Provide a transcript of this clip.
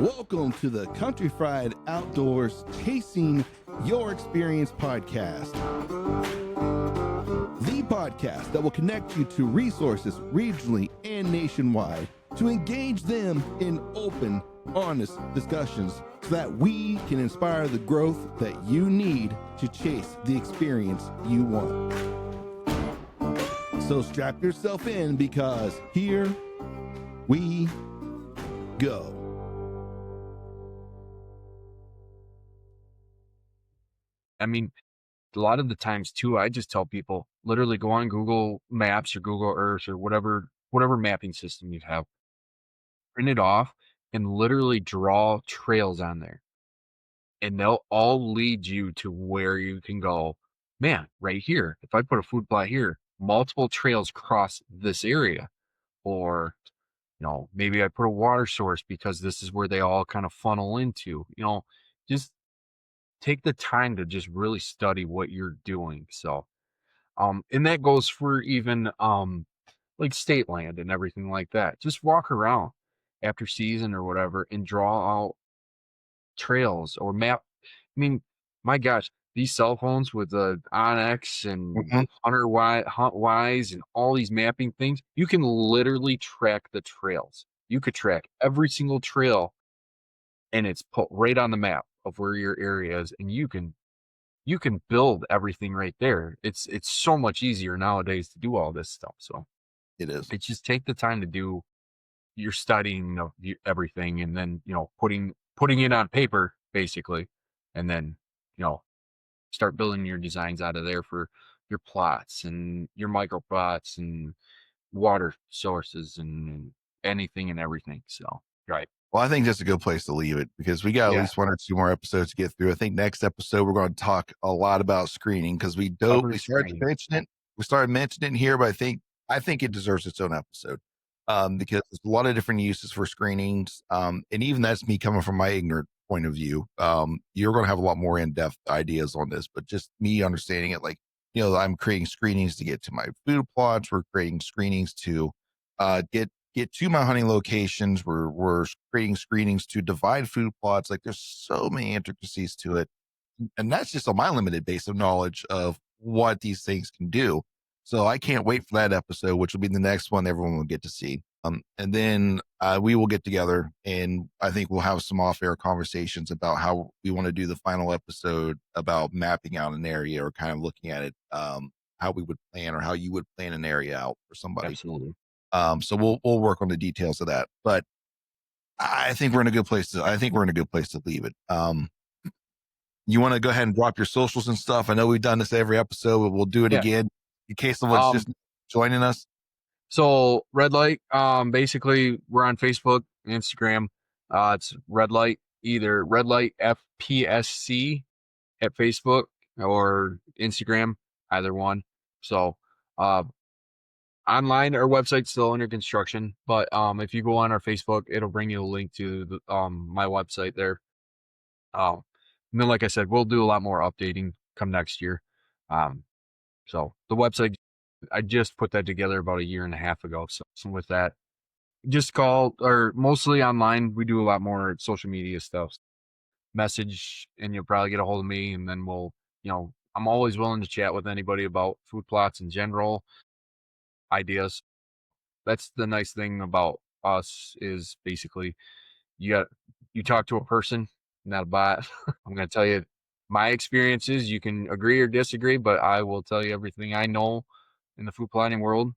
Welcome to the Country Fried Outdoors Tasting Your Experience podcast. The podcast that will connect you to resources regionally and nationwide to engage them in open, honest discussions so that we can inspire the growth that you need to chase the experience you want. So strap yourself in because here we go. I mean, a lot of the times too, I just tell people literally go on Google Maps or Google Earth or whatever mapping system you have, print it off and literally draw trails on there. And they'll all lead you to where you can go, man, right here. If I put a food plot here, multiple trails cross this area. Or, maybe I put a water source because this is where they all kind of funnel into, just take the time to just really study what you're doing. So, and that goes for even, like state land and everything like that. Just walk around after season or whatever and draw out trails or map. I mean, my gosh, these cell phones with the Onyx and HuntWise and all these mapping things, you can literally track the trails. You could track every single trail and it's put right on the map of where your area is, and you can build everything right there. It's so much easier nowadays to do all this stuff. So It is. it's just take the time to do your studying of everything, and then putting it on paper basically, and then start building your designs out of there for your plots and your micro plots and water sources and anything and everything. So right. Well, I think that's a good place to leave it because we got at least one or two more episodes to get through. I think next episode we're going to talk a lot about screening because we started to mention it here, but I think it deserves its own episode because there's a lot of different uses for screenings, and even that's me coming from my ignorant point of view. You're going to have a lot more in-depth ideas on this, but just me understanding it, like I'm creating screenings to get to my food plots. We're creating screenings to get to my hunting locations. We're creating screenings to divide food plots. Like there's so many intricacies to it. And that's just on my limited base of knowledge of what these things can do. So I can't wait for that episode, which will be the next one everyone will get to see. And then we will get together and I think we'll have some off-air conversations about how we want to do the final episode about mapping out an area or kind of looking at it, how we would plan or how you would plan an area out for somebody. Absolutely. So we'll work on the details of that, but I think we're in a good place to leave it. You want to go ahead and drop your socials and stuff? I know we've done this every episode, but we'll do it again in case someone's just joining us. So Red Light, basically we're on Facebook, Instagram. It's Red Light, either Red Light FPSC at Facebook or Instagram, either one. So, online, our website's still under construction, but if you go on our Facebook, it'll bring you a link to the, my website there. And then, like I said, we'll do a lot more updating come next year. So the website, I just put that together about a year and a half ago. So with that, just call, or mostly online. We do a lot more social media stuff. Message, and you'll probably get a hold of me, and then we'll, I'm always willing to chat with anybody about food plots in general, ideas. That's the nice thing about us is basically you talk to a person, not a bot. I'm going to tell you my experiences. You can agree or disagree, but I will tell you everything I know in the food planning world.